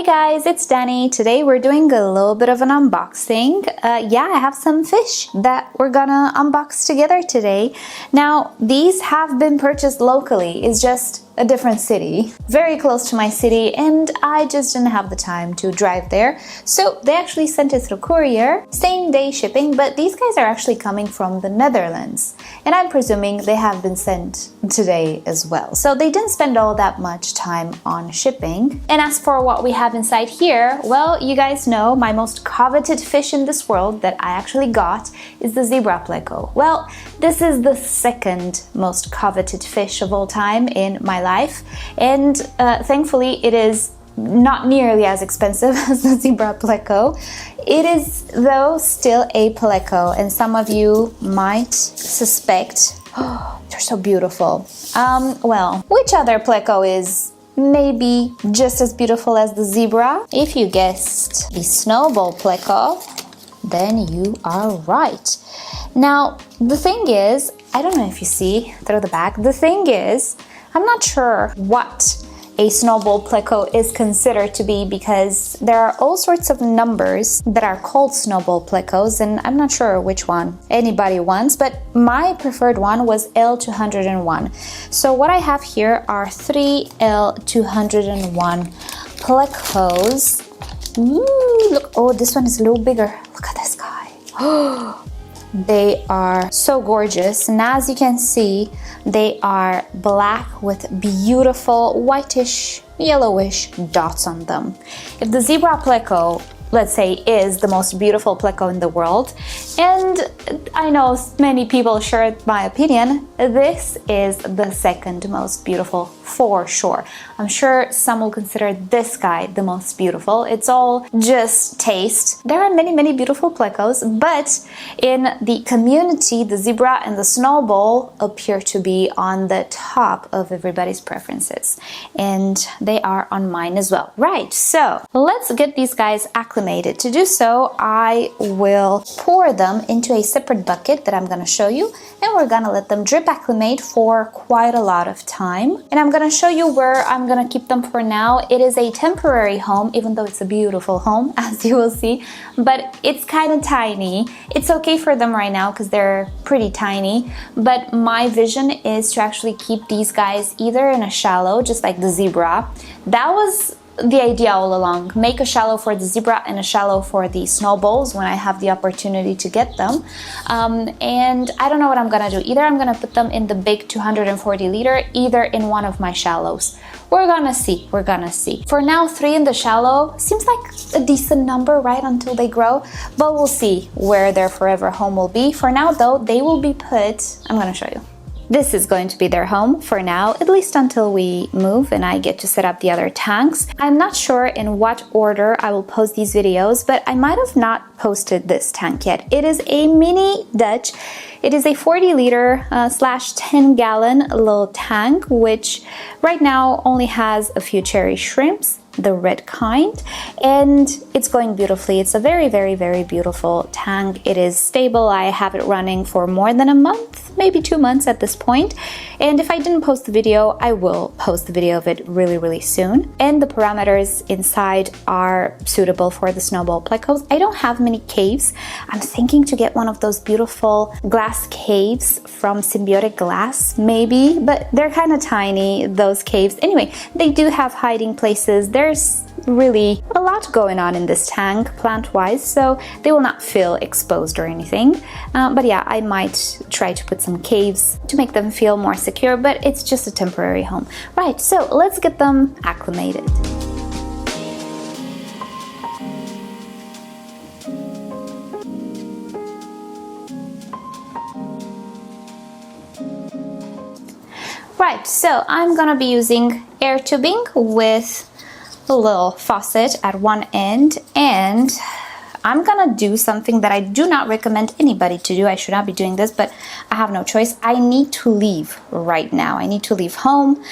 guys, it's Danny. Today we're doing a little bit of an unboxing. Yeah, I have some fish that we're gonna unbox together today. Now, these have been purchased locally. It's just a different city, very close to my city, and I just didn't have the time to drive there. So they actually sent it through courier, same day shipping, but these guys are actually coming from the Netherlands. And I'm presuming they have been sent today as well. So they didn't spend all that much time on shipping. And as for what we have inside here, well, you guys know my most coveted fish in this world that I actually got is the zebra pleco. Well, this is the second most coveted fish of all time in my life, and thankfully it is not nearly as expensive as the zebra pleco. It is though still a pleco, and some of you might suspect, oh, they're so beautiful. Well, which other pleco is maybe just as beautiful as the zebra? If you guessed the Snowball Pleco, then you are right. Now, the thing is, I don't know if you see through the back, the thing is, I'm not sure what a Snowball Pleco is considered to be because there are all sorts of numbers that are called Snowball Plecos, and I'm not sure which one anybody wants, but my preferred one was L201. So what I have here are 3 L201 Plecos. Ooh, look, oh, this one is a little bigger. Look at this guy. Oh, they are so gorgeous, and as you can see, they are black with beautiful whitish, yellowish dots on them. If the zebra pleco, let's say, is the most beautiful pleco in the world, and I know many people share my opinion, this is the second most beautiful for sure. I'm sure some will consider this guy the most beautiful. It's all just taste. There are many beautiful plecos, but in the community, the zebra and the snowball appear to be on the top of everybody's preferences, and they are on mine as well. Right, so let's get these guys acclimated. To do so, I will pour them into a separate bucket that I'm going to show you, and we're going to let them drip acclimate for quite a lot of time. And I'm going to show you where I'm going to keep them for now. It is a temporary home, even though it's a beautiful home, as you will see, but it's kind of tiny. It's okay for them right now because they're pretty tiny, but my vision is to actually keep these guys either in a shallow, just like the zebra. That was the idea all along. Make a shallow for the zebra and a shallow for the snowballs when I have the opportunity to get them. And I don't know what I'm gonna do. Either I'm gonna put them in the big 240 liter, either in one of my shallows. We're gonna see, we're gonna see. For now, 3 in the shallow seems like a decent number, right, until they grow, but we'll see where their forever home will be. For now though, they will be put, I'm gonna show you. This is going to be their home for now, at least until we move and I get to set up the other tanks. I'm not sure in what order I will post these videos, but I might have not posted this tank yet. It is a mini Dutch. It is a 40 liter / 10 gallon little tank, which right now only has a few cherry shrimps, the red kind, and it's going beautifully. It's a very beautiful tank. It is stable. I have it running for more than a month, maybe 2 months at this point. And if I didn't post the video, I will post the video of it really soon. And the parameters inside are suitable for the Snowball Plecos. I don't have many caves. I'm thinking to get one of those beautiful glass caves from Symbiotic Glass, maybe, but they're kind of tiny, those caves. Anyway, they do have hiding places. There's really a lot going on in this tank plant-wise, so they will not feel exposed or anything. But yeah, I might try to put some caves to make them feel more secure, but it's just a temporary home. Right, so let's get them acclimated. Right, so I'm gonna be using air tubing with a little faucet at one end, and I'm gonna do something that I do not recommend anybody to do. I should not be doing this, but I have no choice. I need to leave right now. I need to leave home,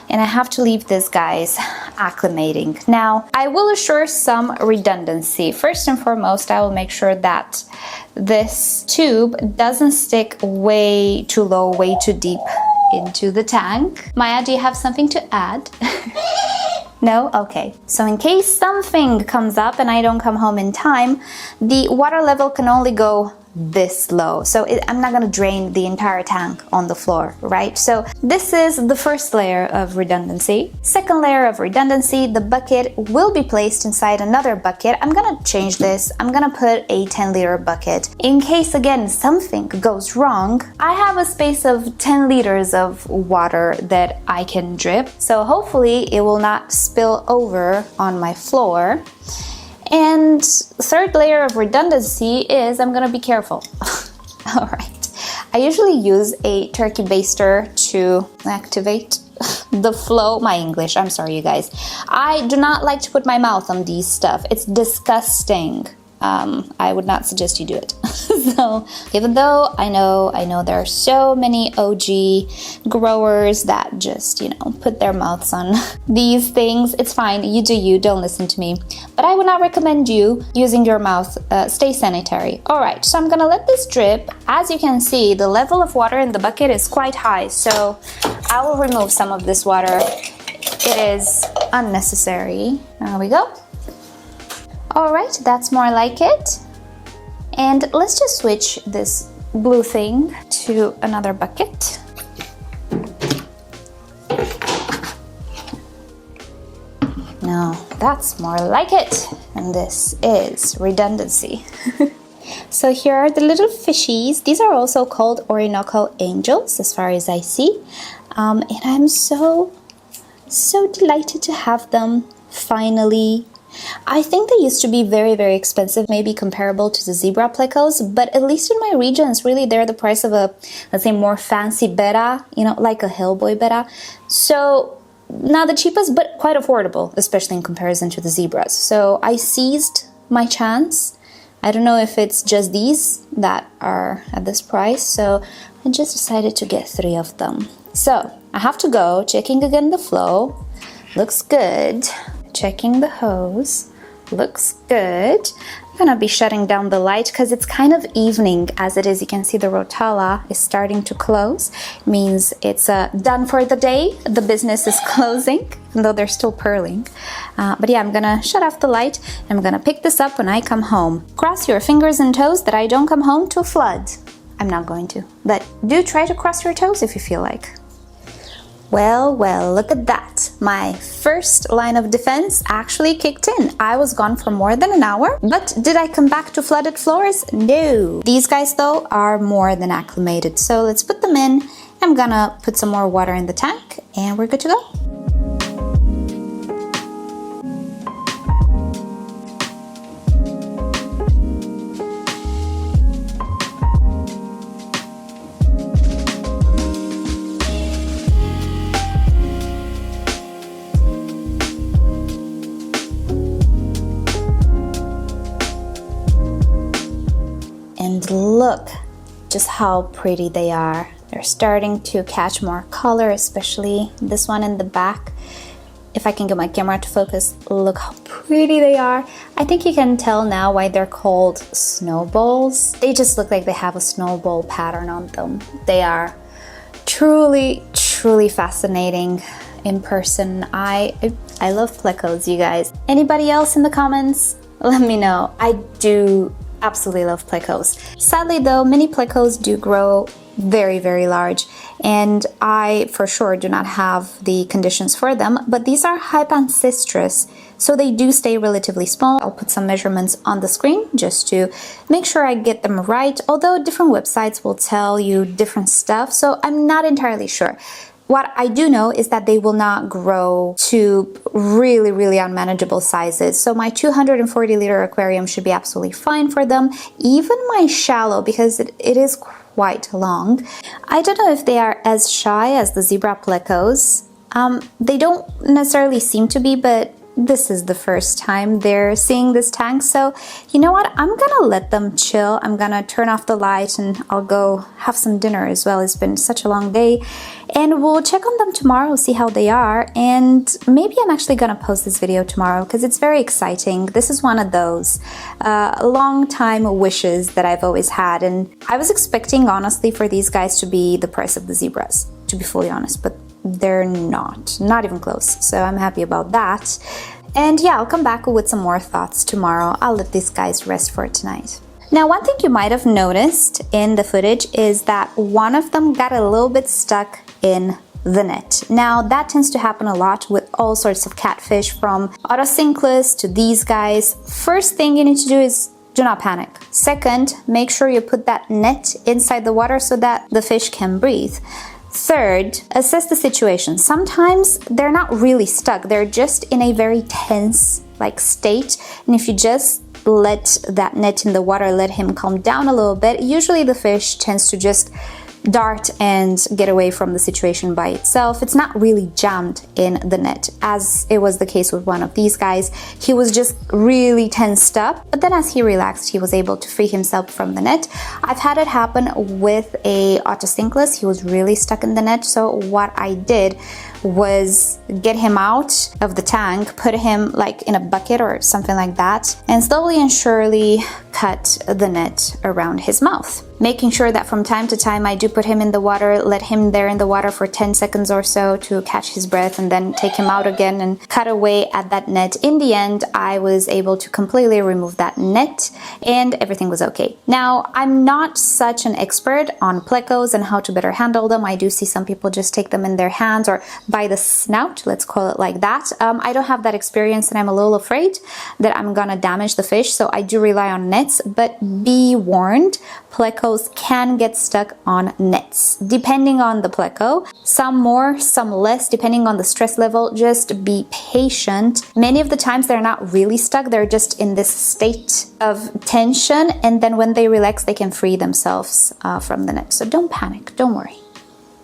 and I have to leave this guy's acclimating. Now, I will assure some redundancy. First and foremost, I will make sure that this tube doesn't stick way too low, way too deep into the tank. Maya, do you have something to add? No? Okay. So in case something comes up and I don't come home in time, the water level can only go this low. So I'm not going to drain the entire tank on the floor, right? So this is the first layer of redundancy. Second layer of redundancy, the bucket will be placed inside another bucket. I'm going to change this. I'm going to put a 10-liter bucket. In case, again, something goes wrong, I have a space of 10 liters of water that I can drip. So hopefully it will not spill over on my floor. And third layer of redundancy is I'm gonna be careful. All right. I usually use a turkey baster to activate the flow. My English, I'm sorry, you guys. I do not like to put my mouth on these stuff. It's disgusting. I would not suggest you do it. So even though I know there are so many OG growers that just, put their mouths on these things, it's fine. You do you, don't listen to me. But I would not recommend you using your mouth. Stay sanitary. All right, so I'm gonna let this drip. As you can see, the level of water in the bucket is quite high. So I will remove some of this water. It is unnecessary. There we go. All right, that's more like it. And let's just switch this blue thing to another bucket. No, that's more like it. And this is redundancy. So here are the little fishies. These are also called Orinoco Angels, as far as I see. And I'm so delighted to have them finally. I think they used to be very, very expensive, maybe comparable to the zebra plecos, but at least in my regions, really, they're the price of a, let's say, more fancy betta, like a hillboy betta. So not the cheapest, but quite affordable, especially in comparison to the zebras. So I seized my chance. I don't know if it's just these that are at this price, so I just decided to get 3 of them. So I have to go, checking again the flow. Looks good. Checking the hose. Looks good. I'm gonna be shutting down the light because it's kind of evening as it is. You can see the rotala is starting to close. It means it's done for the day. The business is closing, even though they're still purling. But yeah, I'm gonna shut off the light. I'm gonna pick this up when I come home. Cross your fingers and toes that I don't come home to flood. I'm not going to, but do try to cross your toes if you feel like. Well, look at that. My first line of defense actually kicked in. I was gone for more than an hour, but did I come back to flooded floors? No. These guys, though, are more than acclimated. So let's put them in. I'm gonna put some more water in the tank, and we're good to go. And look just how pretty they are. They're starting to catch more color, especially this one in the back. If I can get my camera to focus, look how pretty they are. I think you can tell now why they're called snowballs. They just look like they have a snowball pattern on them. They are truly fascinating in person. I love plecos, you guys. Anybody else in the comments? Let me know. I do absolutely love plecos. Sadly though, many plecos do grow very large, and I for sure do not have the conditions for them, but these are hypancistrus, so they do stay relatively small. I'll put some measurements on the screen just to make sure I get them right, although different websites will tell you different stuff, so I'm not entirely sure. What I do know is that they will not grow to really unmanageable sizes. So my 240-liter aquarium should be absolutely fine for them. Even my shallow, because it is quite long. I don't know if they are as shy as the zebra plecos. They don't necessarily seem to be, but this is the first time they're seeing this tank, so you know what, I'm gonna let them chill. I'm gonna turn off the light and I'll go have some dinner as well. It's been such a long day, and we'll check on them tomorrow, see how they are, and maybe I'm actually gonna post this video tomorrow because it's very exciting. This is one of those long time wishes that I've always had, and I was expecting honestly for these guys to be the price of the zebras, to be fully honest, but they're not even close. So I'm happy about that. And yeah, I'll come back with some more thoughts tomorrow. I'll let these guys rest for tonight. Now, one thing you might have noticed in the footage is that one of them got a little bit stuck in the net. Now, that tends to happen a lot with all sorts of catfish, from autocinclus to these guys. First thing you need to do is do not panic. Second, make sure you put that net inside the water so that the fish can breathe. Third, assess the situation. Sometimes they're not really stuck, they're just in a very tense state, and if you just let that net in the water, let him calm down a little bit, usually the fish tends to just dart and get away from the situation by itself. It's not really jammed in the net, as it was the case with one of these guys. He was just really tensed up, but then as he relaxed, he was able to free himself from the net. I've had it happen with a autocinclus. He was really stuck in the net, so what I did was get him out of the tank, put him in a bucket or something like that, and slowly and surely cut the net around his mouth. Making sure that from time to time I do put him in the water, let him there in the water for 10 seconds or so to catch his breath, and then take him out again and cut away at that net. In the end, I was able to completely remove that net and everything was okay. Now, I'm not such an expert on plecos and how to better handle them. I do see some people just take them in their hands or by the snout, let's call it like that. I don't have that experience and I'm a little afraid that I'm gonna damage the fish, so I do rely on nets, but be warned, plecos can get stuck on nets, depending on the pleco. Some more, some less, depending on the stress level. Just be patient. Many of the times they're not really stuck, they're just in this state of tension, and then when they relax, they can free themselves from the net. So don't panic, don't worry.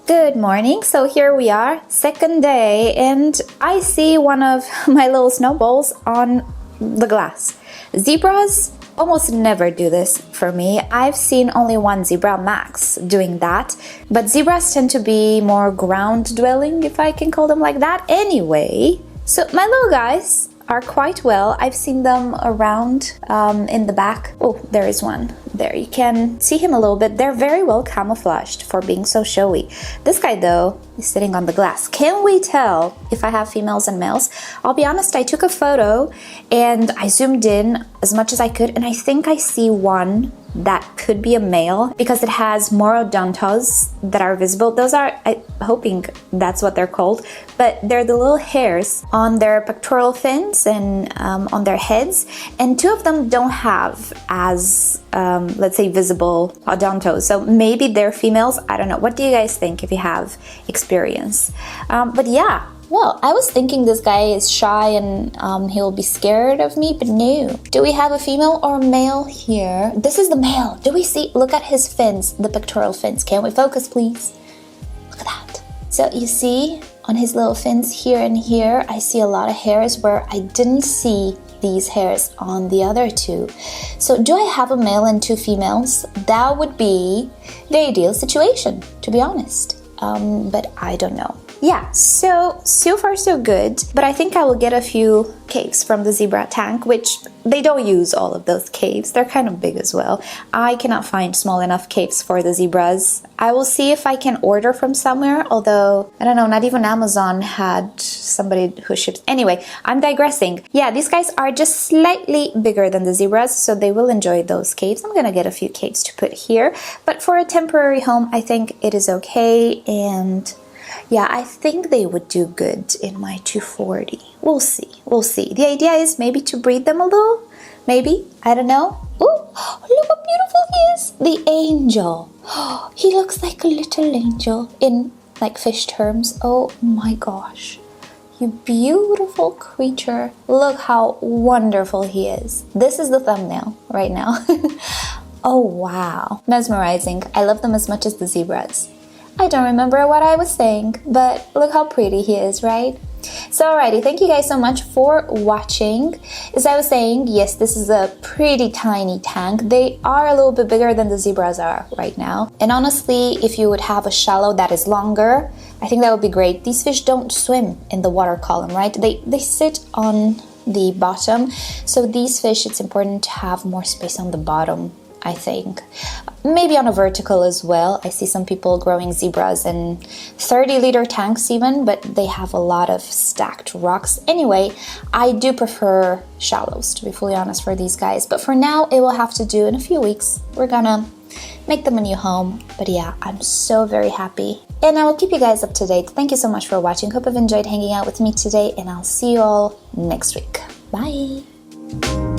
Good morning. So here we are, second day, and I see one of my little snowballs on the glass. Zebras almost never do this for me. I've seen only one zebra max doing that, but zebras tend to be more ground dwelling, if I can call them like that. Anyway, so my little guys are quite well. I've seen them around in the back. Oh, there is one. There, you can see him a little bit. They're very well camouflaged for being so showy. This guy, though, is sitting on the glass. Can we tell if I have females and males? I'll be honest, I took a photo and I zoomed in as much as I could, and I think I see one that could be a male because it has more odontos that are visible. Those are, I'm hoping that's what they're called, but they're the little hairs on their pectoral fins and on their heads, and two of them don't have as let's say visible odontos, so maybe they're females. I don't know. What do you guys think if you have experience? But yeah, well, I was thinking this guy is shy and he'll be scared of me, but no. Do we have a female or a male here? This is the male. Do we see? Look at his fins, the pectoral fins. Can we focus, please? Look at that. So you see on his little fins here and here, I see a lot of hairs where I didn't see these hairs on the other two. So do I have a male and two females? That would be the ideal situation, to be honest. But I don't know. Yeah, so far so good, but I think I will get a few caves from the zebra tank, which they don't use all of those caves. They're kind of big as well. I cannot find small enough caves for the zebras. I will see if I can order from somewhere, although, I don't know, not even Amazon had somebody who ships. Anyway, I'm digressing. Yeah, these guys are just slightly bigger than the zebras, so they will enjoy those caves. I'm gonna get a few caves to put here, but for a temporary home, I think it is okay, and yeah, I think they would do good in my 240. We'll see. We'll see. The idea is maybe to breed them a little. Maybe. I don't know. Ooh, look how beautiful he is. The angel. He looks like a little angel in fish terms. Oh my gosh. You beautiful creature. Look how wonderful he is. This is the thumbnail right now. Oh wow. Mesmerizing. I love them as much as the zebras. I don't remember what I was saying, but look how pretty he is, right? So alrighty, thank you guys so much for watching. As I was saying, yes, this is a pretty tiny tank. They are a little bit bigger than the zebras are right now. And honestly, if you would have a shallow that is longer, I think that would be great. These fish don't swim in the water column, right? They sit on the bottom. So these fish, it's important to have more space on the bottom I think. Maybe on a vertical as well. I see some people growing zebras in 30-liter tanks even, but they have a lot of stacked rocks. Anyway, I do prefer shallows, to be fully honest, for these guys. But for now, it will have to do. In a few weeks, we're gonna make them a new home. But yeah, I'm so very happy. And I will keep you guys up to date. Thank you so much for watching. Hope you've enjoyed hanging out with me today, and I'll see you all next week. Bye!